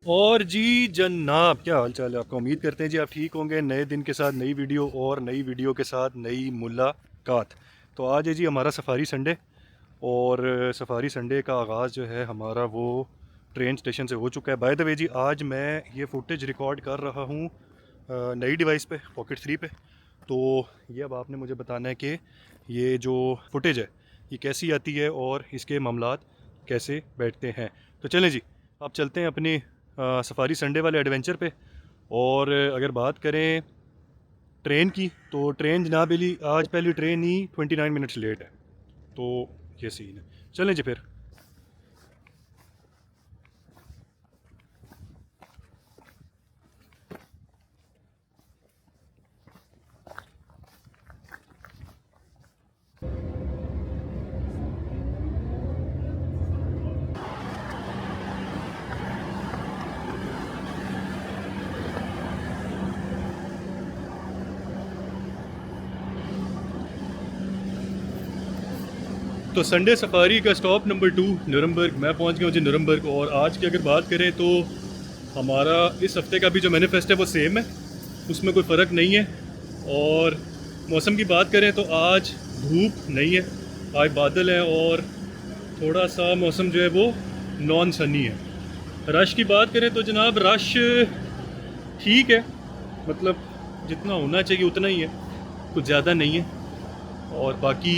और जी जनाब, क्या हाल चाल है आपका? उम्मीद करते हैं जी आप ठीक होंगे। नए दिन के साथ नई वीडियो और नई वीडियो के साथ नई मुलाकात। तो आज है जी हमारा सफारी संडे। और सफारी संडे का आगाज़ जो है हमारा वो ट्रेन स्टेशन से हो चुका है। बाय द वे जी, आज मैं ये फुटेज रिकॉर्ड कर रहा हूँ नई डिवाइस पे, पॉकेट 3 पे। तो ये अब आपने मुझे बताना है कि ये जो फुटेज है ये कैसी आती है और इसके मामलात कैसे बैठते हैं। तो चलें जी, अब चलते हैं अपनी सफारी संडे वाले एडवेंचर पे। और अगर बात करें ट्रेन की, तो ट्रेन जनाब अली आज पहली ट्रेन ही 29 मिनट्स लेट है। तो ये सीन है। चलें जी फिर। तो संडे सफारी का स्टॉप नंबर 2 नूरमबर्ग। मैं पहुंच गया हूँ जी नूरमबर्ग। और आज की अगर बात करें तो हमारा इस हफ्ते का भी जो मैनिफेस्ट है वो सेम है, उसमें कोई फ़र्क नहीं है। और मौसम की बात करें तो आज धूप नहीं है, आज बादल है और थोड़ा सा मौसम जो है वो नॉन सनी है। रश की बात करें तो जनाब रश ठीक है, मतलब जितना होना चाहिए उतना ही है, कुछ ज़्यादा नहीं है। और बाकी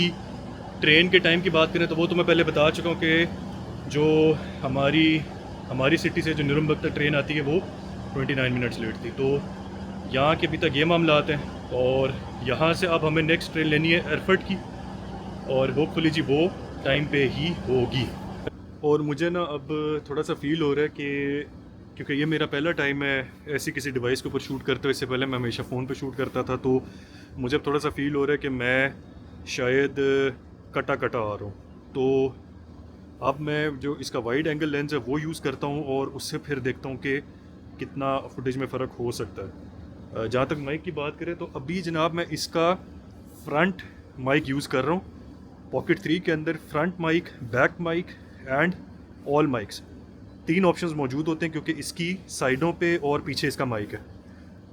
ट्रेन के टाइम की बात करें तो वो तो मैं पहले बता चुका हूँ कि जो हमारी हमारी सिटी से जो नूरमबर्ग तक ट्रेन आती है वो 29 मिनट्स लेट थी। तो यहाँ के अभी तक ये मामला आते हैं। और यहाँ से अब हमें नेक्स्ट ट्रेन लेनी है एयरफर्ट की, और होपफुली जी वो टाइम पे ही होगी। और मुझे ना अब थोड़ा सा फील हो रहा है कि क्योंकि ये मेरा पहला टाइम है ऐसी किसी डिवाइस के ऊपर शूट करते हुए। इससे पहले मैं हमेशा फ़ोन पे शूट करता था, तो मुझे अब थोड़ा सा फील हो रहा है कि मैं शायद कटा कटा आ रहा हूँ। तो अब मैं जो इसका वाइड एंगल लेंस है वो यूज़ करता हूँ और उससे फिर देखता हूँ कि कितना फुटेज में फ़र्क हो सकता है। जहाँ तक माइक की बात करें तो अभी जनाब मैं इसका फ्रंट माइक यूज़ कर रहा हूँ। पॉकेट 3 के अंदर front mic, back mic and all mics, 3 options मौजूद होते हैं क्योंकि इसकी साइडों पे और पीछे इसका माइक है।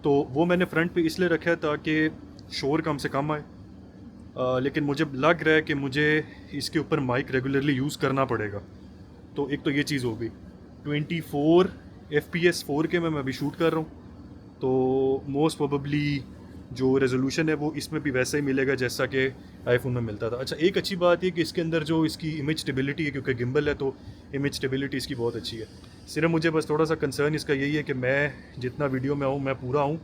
तो वो मैंने फ्रंट पे इसलिए रखा है ताकि शोर कम से कम आए। लेकिन मुझे लग रहा है कि मुझे इसके ऊपर माइक रेगुलरली यूज़ करना पड़ेगा। तो एक तो ये चीज़ हो गई। 24 FPS 4K में मैं अभी शूट कर रहा हूँ, तो मोस्ट प्रोबेबली जो रेजोल्यूशन है वो इसमें भी वैसा ही मिलेगा जैसा कि आईफोन में मिलता था। अच्छा, एक अच्छी बात ये कि इसके अंदर जो इसकी इमेज स्टेबिलिटी है, क्योंकि गिम्बल है तो इमेज स्टेबिलिटी इसकी बहुत अच्छी है। सिर्फ मुझे बस थोड़ा सा कंसर्न इसका यही है कि मैं जितना वीडियो में आऊँ मैं पूरा आऊँ,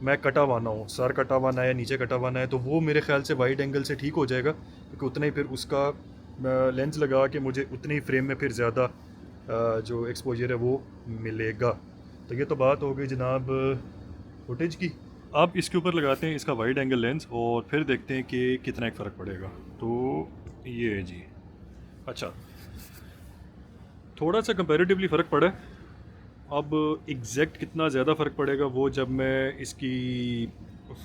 मैं कटा हुआना हूँ, सर कटा हुआना है, नीचे कटा हुआना है, तो वो मेरे ख्याल से वाइड एंगल से ठीक हो जाएगा क्योंकि उतना ही फिर उसका लेंस लगा के मुझे उतनी ही फ्रेम में फिर ज़्यादा जो एक्सपोजर है वो मिलेगा। तो ये तो बात हो गई जनाब फुटेज की। अब इसके ऊपर लगाते हैं इसका वाइड एंगल लेंस और फिर देखते हैं कि कितना एक फ़र्क पड़ेगा। तो ये है जी। अच्छा, थोड़ा सा कंपैरेटिवली फ़र्क पड़ा है। अब एग्जैक्ट कितना ज़्यादा फ़र्क पड़ेगा वो जब मैं इसकी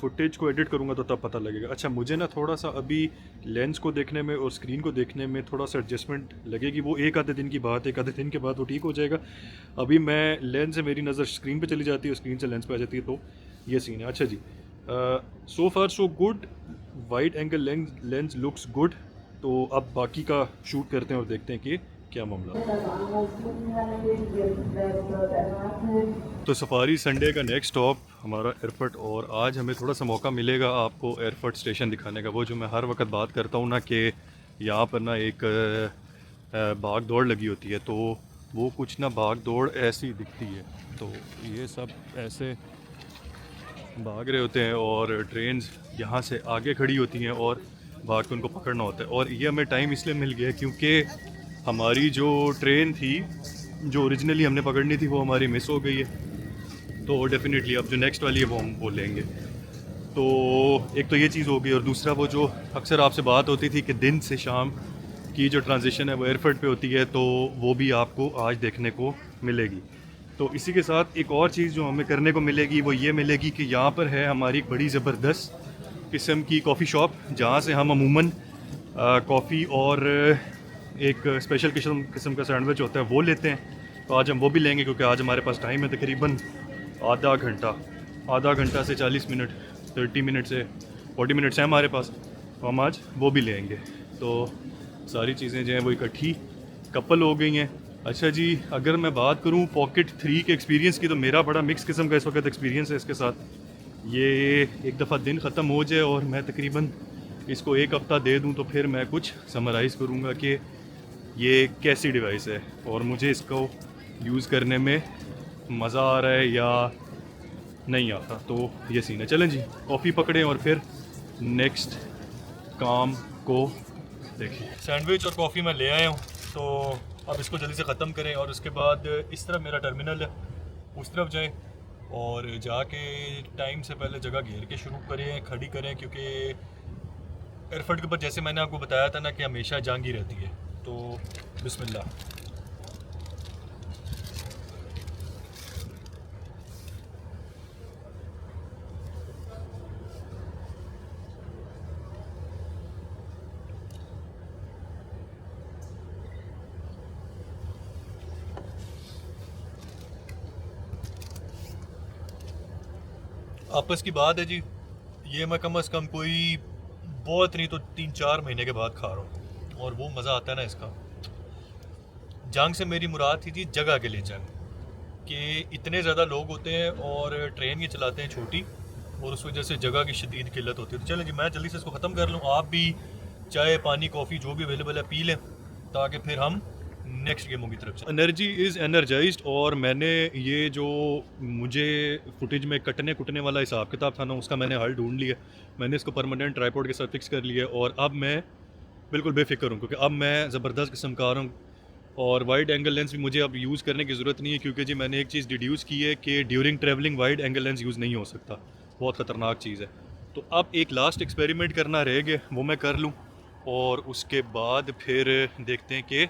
फुटेज को एडिट करूँगा तो तब पता लगेगा। अच्छा, मुझे ना थोड़ा सा अभी लेंस को देखने में और स्क्रीन को देखने में थोड़ा सा एडजस्टमेंट लगेगी। वो एक आधे दिन की बात है, एक आधे दिन के बाद वो ठीक हो जाएगा। अभी मैं लेंस से मेरी नज़र स्क्रीन पे चली जाती है, स्क्रीन से लेंस पे आ जाती है, तो ये सीन है। अच्छा जी, so far so good, wide angle lens looks good. तो अब बाकी का शूट करते हैं और देखते हैं कि क्या मामला। तो सफारी संडे का नेक्स्ट स्टॉप हमारा एयरपोर्ट। और आज हमें थोड़ा सा मौका मिलेगा आपको एयरपोर्ट स्टेशन दिखाने का। वो जो मैं हर वक्त बात करता हूँ ना कि यहाँ पर ना एक भाग दौड़ लगी होती है, तो वो कुछ ना भाग दौड़ ऐसी दिखती है। तो ये सब ऐसे भाग रहे होते हैं और ट्रेन्स यहाँ से आगे खड़ी होती हैं और भाग के उनको पकड़ना होता है। और ये हमें टाइम इसलिए मिल गया क्योंकि हमारी जो ट्रेन थी जो ओरिजिनली हमने पकड़नी थी वो हमारी मिस हो गई है। तो डेफिनेटली अब जो नेक्स्ट वाली है वो हम वो लेंगे। तो एक तो ये चीज़ हो गई, और दूसरा वो जो अक्सर आपसे बात होती थी कि दिन से शाम की जो ट्रांजिशन है वो एयरपोर्ट पे होती है, तो वो भी आपको आज देखने को मिलेगी। तो इसी के साथ एक और चीज़ जो हमें करने को मिलेगी वो ये मिलेगी कि यहाँ पर है हमारी एक बड़ी ज़बरदस्त किस्म की कॉफ़ी शॉप, जहाँ से हम अमूमन कॉफ़ी और एक स्पेशल किस्म का सैंडविच होता है वो लेते हैं। तो आज हम वो भी लेंगे क्योंकि आज हमारे पास टाइम है तकरीबन आधा घंटा से 40 मिनट, 30 मिनट से 40 मिनट्स हैं हमारे पास, तो हम आज वो भी लेंगे। तो सारी चीज़ें जो हैं वो इकट्ठी कपल हो गई हैं। अच्छा जी, अगर मैं बात करूं पॉकेट 3 के एक्सपीरियंस की, तो मेरा बड़ा मिक्स किस्म का इस वक्त एक्सपीरियंस है इसके साथ। ये एक दफ़ा दिन ख़त्म हो जाए और मैं तकरीबन इसको एक हफ़्ता दे दूं तो फिर मैं कुछ समराइज़ करूंगा कि ये कैसी डिवाइस है और मुझे इसको यूज़ करने में मज़ा आ रहा है या नहीं आता। तो ये सीन है। चलें जी, कॉफ़ी पकड़ें और फिर नेक्स्ट काम को देखें। सैंडविच और कॉफ़ी मैं ले आया हूँ, तो अब इसको जल्दी से ख़त्म करें और उसके बाद इस तरफ मेरा टर्मिनल है, उस तरफ जाएं और जाके टाइम से पहले जगह घेर के शुरू करें, खड़ी करें, क्योंकि एयरपोर्ट के ऊपर जैसे मैंने आपको बताया था ना कि हमेशा जंग ही रहती है। तो बिस्मिल्लाह। आपस की बात है जी, ये मैं कम से कम कोई बहुत नहीं तो 3-4 महीने के बाद खा रहा हूँ और वो मज़ा आता है ना इसका। जंग से मेरी मुराद थी जी जगह के लिए जंग, कि इतने ज़्यादा लोग होते हैं और ट्रेन ये चलाते हैं छोटी, और उस वजह से जगह की शदीद किल्लत होती है। तो चलें जी, मैं जल्दी से इसको ख़त्म कर लूँ, आप भी चाय पानी कॉफ़ी जो भी अवेलेबल है पी लें, ताकि फिर हम नेक्स्ट गेमों की तरफ चलें। Energy is energised. और मैंने ये जो मुझे फुटेज में कटने कुटने वाला हिसाब किताब था ना, उसका मैंने हल ढूंढ लिया। मैंने इसको परमानेंट ट्राइपॉड के साथ फिक्स कर लिया और अब मैं बिल्कुल बेफिक्र हूँ, क्योंकि अब मैं ज़बरदस्त किस्म का आ रहा हूँ और वाइड एंगल लेंस भी मुझे अब यूज़ करने की ज़रूरत नहीं है, क्योंकि जी मैंने एक चीज़ डिड्यूस की है कि during travelling wide angle lens use नहीं हो सकता, बहुत ख़तरनाक चीज़ है। तो अब एक लास्ट एक्सपेरिमेंट करना रह गया, वो मैं कर लूँ और उसके बाद फिर देखते हैं कि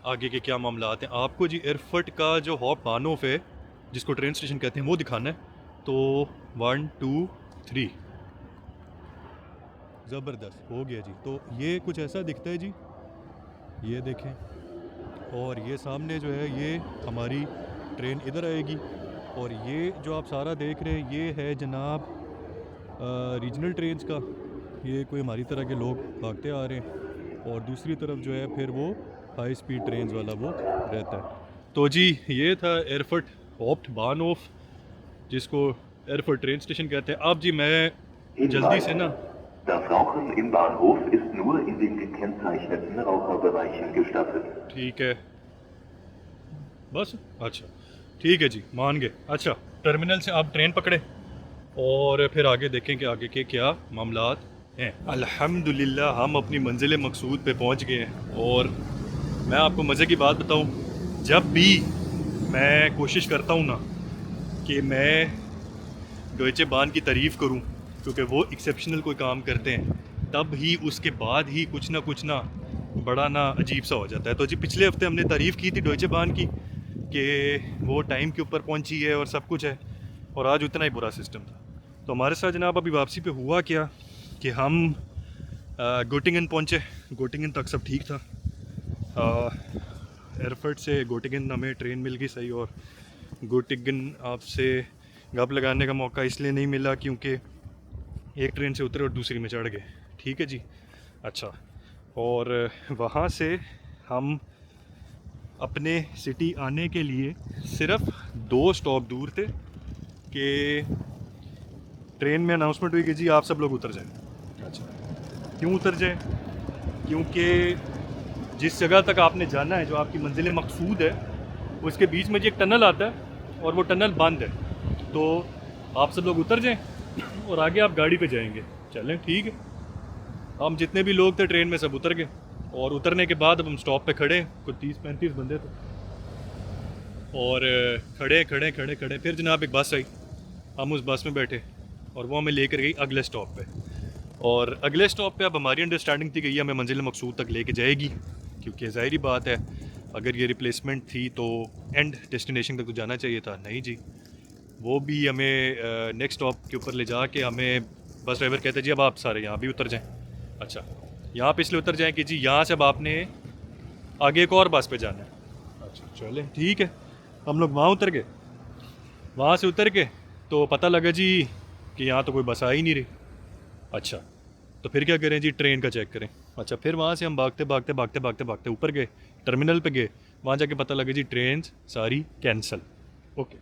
आगे के क्या मामलात हैं। आपको जी एयरफर्ट का जो हॉप बानोफ है, जिसको ट्रेन स्टेशन कहते हैं, वो दिखाना है। तो 1 2 3 ज़बरदस्त हो गया जी। तो ये कुछ ऐसा दिखता है जी, ये देखें, और ये सामने जो है ये हमारी ट्रेन इधर आएगी, और ये जो आप सारा देख रहे हैं ये है जनाब रीजनल ट्रेन्स का। ये कोई हमारी तरह के लोग भागते आ रहे हैं, और दूसरी तरफ जो है फिर वो हाई स्पीड ट्रेन्स वाला वो रहता है। तो जी ये था एयरफर्ट हॉप्ट बानहोफ, जिसको एयरफर्ट ट्रेन स्टेशन कहते हैं। अब जी मैं जल्दी से ना, Das Rauchen im Bahnhof ist nur in den gekennzeichneten Raucherbereichen gestattet. ठीक है बस, अच्छा ठीक है जी, मान गए। अच्छा, टर्मिनल से आप ट्रेन पकड़े और फिर आगे देखें कि आगे के क्या मामलात हैं। अल्हम्दुलिल्लाह हम अपनी मंजिल मकसूद पे पहुंच गए हैं। और मैं आपको मज़े की बात बताऊं, जब भी मैं कोशिश करता हूं ना कि मैं डॉयचे बान की तारीफ़ करूं, क्योंकि वो एक्सेप्शनल कोई काम करते हैं, तब ही उसके बाद ही कुछ ना बड़ा ना अजीब सा हो जाता है। तो जी पिछले हफ्ते हमने तारीफ़ की थी डॉयचे बान की कि वो टाइम के ऊपर पहुंची है और सब कुछ है, और आज उतना ही बुरा सिस्टम था। तो हमारे साथ जनाब अभी वापसी पे हुआ क्या कि हम गोटिंगन पहुंचे। गोटिंगन तक सब ठीक था, एयरफर्ट से गोटिंगन हमें ट्रेन मिल गई सही, और गोटिंगन आपसे गप लगाने का मौका इसलिए नहीं मिला क्योंकि एक ट्रेन से उतरे और दूसरी में चढ़ गए। ठीक है जी। अच्छा, और वहाँ से हम अपने सिटी आने के लिए सिर्फ 2 स्टॉप दूर थे कि ट्रेन में अनाउंसमेंट हुई कि जी आप सब लोग उतर जाएं। अच्छा, क्यों उतर जाएं? क्योंकि जिस जगह तक आपने जाना है, जो आपकी मंजिल मकसूद है, उसके बीच में जी एक टनल आता है और वो टनल बंद है। तो आप सब लोग उतर जाएं और आगे आप गाड़ी पे जाएंगे। चलें ठीक है। हम जितने भी लोग थे ट्रेन में सब उतर गए, और उतरने के बाद अब हम स्टॉप पे खड़े, कुछ 30-35 बंदे थे, और खड़े फिर जनाब एक बस आई, हम उस बस में बैठे और वो हमें लेकर गई अगले स्टॉप पे। और अगले स्टॉप पे अब हमारी अंडरस्टैंडिंग थी कि ये हमें मंजिल मकसूद तक लेके जाएगी, क्योंकि ज़ाहिरी बात है अगर ये रिप्लेसमेंट थी तो एंड डेस्टिनेशन तक तो जाना चाहिए था। नहीं जी, वो भी हमें नेक्स्ट स्टॉप के ऊपर ले जा के हमें बस ड्राइवर कहते जी अब आप सारे यहाँ भी उतर जाएं। अच्छा, यहाँ पे इसलिए उतर जाएं कि जी यहाँ से अब आपने आगे एक और बस पे जाना है। अच्छा, चले ठीक है, हम लोग वहाँ उतर गए। वहाँ से उतर के तो पता लगा जी कि यहाँ तो कोई बस आ ही नहीं रही। अच्छा, तो फिर क्या करें जी, ट्रेन का चेक करें। अच्छा, फिर वहाँ से हम भागते भागते भागते भागते भागते ऊपर गए, टर्मिनल पे गए। वहाँ जाके पता लगा जी ट्रेन सारी कैंसिल। ओके,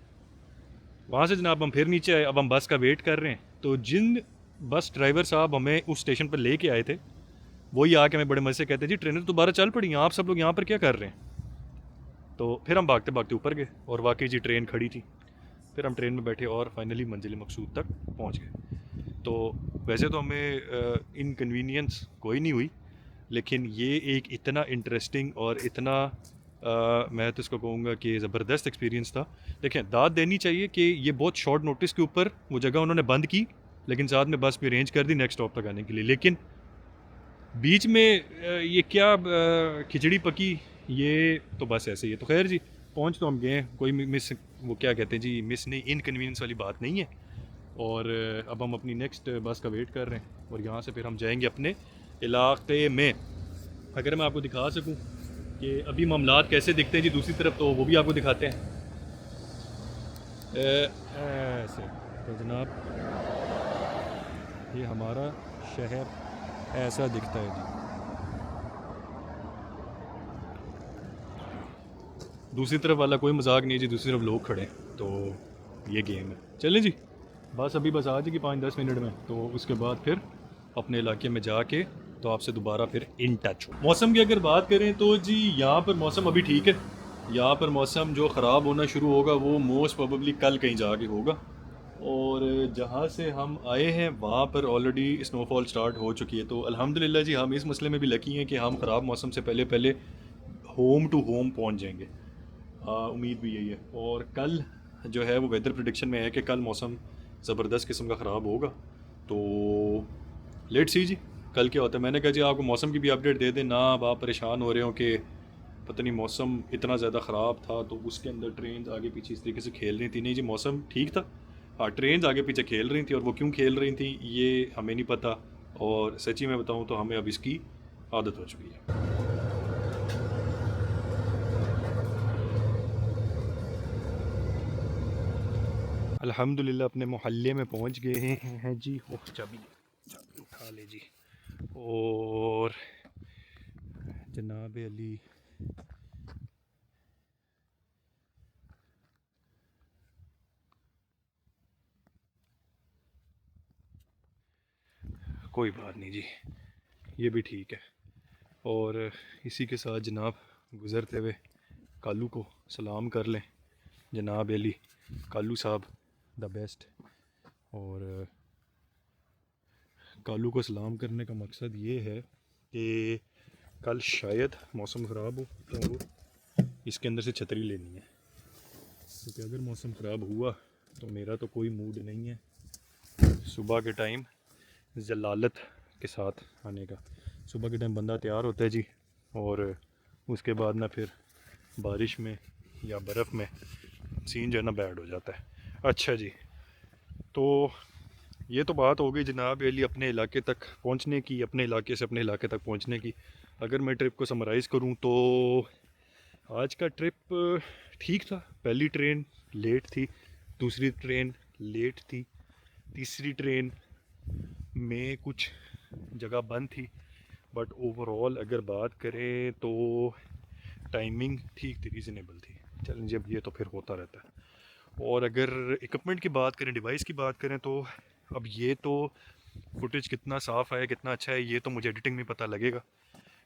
वहाँ से जनाब हम फिर नीचे आए। अब हम बस का वेट कर रहे हैं। तो जिन बस ड्राइवर साहब हमें उस स्टेशन पर लेके आए थे, वही आके हमें बड़े मज़े से कहते हैं जी ट्रेनें तो दोबारा चल पड़ी हैं, आप सब लोग यहाँ पर क्या कर रहे हैं। तो फिर हम भागते भागते ऊपर गए और वाकई जी ट्रेन खड़ी थी। फिर हम ट्रेन में बैठे और फाइनली मंजिल मकसूद तक पहुँच गए। तो वैसे तो हमें इनकन्वीनियंस कोई नहीं हुई, लेकिन ये एक इतना इंटरेस्टिंग और इतना मैं तो इसको कहूँगा कि ज़बरदस्त एक्सपीरियंस था। देखें, दाद देनी चाहिए कि ये बहुत शॉर्ट नोटिस के ऊपर वो जगह उन्होंने बंद की, लेकिन साथ में बस भी अरेंज कर दी नेक्स्ट स्टॉप तक आने के लिए। लेकिन बीच में ये क्या खिचड़ी पकी, ये तो बस ऐसे ही है। तो खैर जी, पहुँच तो हम गए हैं, कोई मिस, वो क्या कहते हैं जी, मिस नहीं, इनकन्वीनियंस वाली बात नहीं है। और अब हम अपनी नेक्स्ट बस का वेट कर रहे हैं और यहाँ से फिर हम जाएंगे अपने इलाके में। अगर मैं आपको दिखा सकूँ कि अभी मामलात कैसे दिखते हैं जी दूसरी तरफ, तो वो भी आपको दिखाते हैं। ऐसे तो जनाब ये हमारा शहर ऐसा दिखता है जी। दूसरी तरफ वाला कोई मजाक नहीं है जी, दूसरी तरफ लोग खड़े हैं। तो ये गेम है। चलें जी, बस अभी बस आ जाएगी 5-10 मिनट में, तो उसके बाद फिर अपने इलाके में जाके तो आपसे दोबारा फिर इन टच हो। मौसम की अगर बात करें तो जी यहाँ पर मौसम अभी ठीक है। यहाँ पर मौसम जो ख़राब होना शुरू होगा वो मोस्ट प्रोबेबली कल कहीं जाके होगा। और जहाँ से हम आए हैं वहाँ पर ऑलरेडी स्नोफॉल स्टार्ट हो चुकी है। तो अल्हम्दुलिल्लाह जी, हम इस मसले में भी लकी हैं कि हम ख़राब मौसम से पहले पहले होम टू होम पहुँच जाएंगे। उम्मीद भी यही है। और कल जो है वो वेदर प्रिडिक्शन में है कि कल मौसम ज़बरदस्त किस्म का ख़राब होगा। तो लेट सी जी कल क्या होता है। मैंने कहा जी आपको मौसम की भी अपडेट दे दें ना, अब आप परेशान हो रहे हो कि पता नहीं मौसम इतना ज़्यादा ख़राब था तो उसके अंदर ट्रेन आगे पीछे इस तरीके से खेल रही थी। नहीं जी, मौसम ठीक था। हाँ, ट्रेन आगे पीछे खेल रही थी और वो क्यों खेल रही थी ये हमें नहीं पता। और सच्ची में बताऊँ तो हमें अब इसकी आदत हो चुकी है। अल्हम्दुलिल्लाह अपने मोहल्ले में पहुंच गए हैं जी। ओह, चाबी चाबी उठा ले जी। और जनाब अली कोई बात नहीं जी, ये भी ठीक है। और इसी के साथ जनाब गुज़रते हुए कालू को सलाम कर लें। जनाब अली कालू साहब द बेस्ट। और कालू को सलाम करने का मकसद ये है कि कल शायद मौसम ख़राब हो तो इसके अंदर से छतरी लेनी है, क्योंकि अगर मौसम ख़राब हुआ तो मेरा तो कोई मूड नहीं है सुबह के टाइम जलालत के साथ आने का। सुबह के टाइम बंदा तैयार होता है जी, और उसके बाद ना फिर बारिश में या बर्फ़ में सीन जो है ना बैड हो जाता है। अच्छा जी, तो ये तो बात हो गई जनाब अली अपने इलाके तक पहुंचने की, अपने इलाके से अपने इलाके तक पहुंचने की। अगर मैं ट्रिप को समराइज़ करूं तो आज का ट्रिप ठीक था। पहली ट्रेन लेट थी, दूसरी ट्रेन लेट थी, तीसरी ट्रेन में कुछ जगह बंद थी, बट ओवरऑल अगर बात करें तो टाइमिंग ठीक थी, रीज़नेबल थी। चलें जब ये तो फिर होता रहता है। और अगर इक्विपमेंट की बात करें, डिवाइस की बात करें, तो अब ये तो फुटेज कितना साफ़ है कितना अच्छा है ये तो मुझे एडिटिंग में पता लगेगा,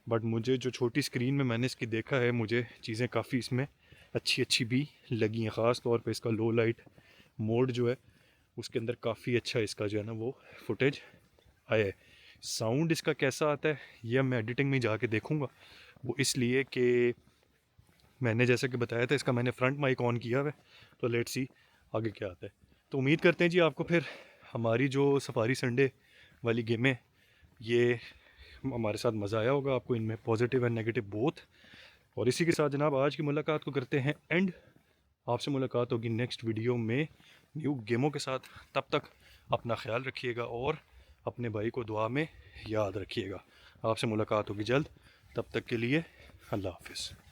बट मुझे जो छोटी स्क्रीन में मैंने इसकी देखा है मुझे चीज़ें काफ़ी इसमें अच्छी अच्छी भी लगी हैं। ख़ास तौर पे इसका लो लाइट मोड जो है उसके अंदर काफ़ी अच्छा इसका जो है ना वो फुटेज आया है। साउंड इसका कैसा आता है यह मैं एडिटिंग में जाके देखूँगा। वो इसलिए कि मैंने जैसे कि बताया था इसका मैंने फ्रंट माइक ऑन किया हुआ है, तो लेट्स सी आगे क्या आता है। तो उम्मीद करते हैं जी आपको फिर हमारी जो सफारी संडे वाली गेमें ये हमारे साथ मज़ा आया होगा, आपको इनमें पॉजिटिव एंड नेगेटिव बोथ। और इसी के साथ जनाब आज की मुलाकात को करते हैं एंड। आपसे मुलाकात होगी नेक्स्ट वीडियो में न्यू गेमों के साथ। तब तक अपना ख्याल रखिएगा और अपने भाई को दुआ में याद रखिएगा। आपसे मुलाकात होगी जल्द, तब तक के लिए अल्लाह हाफ़िज़।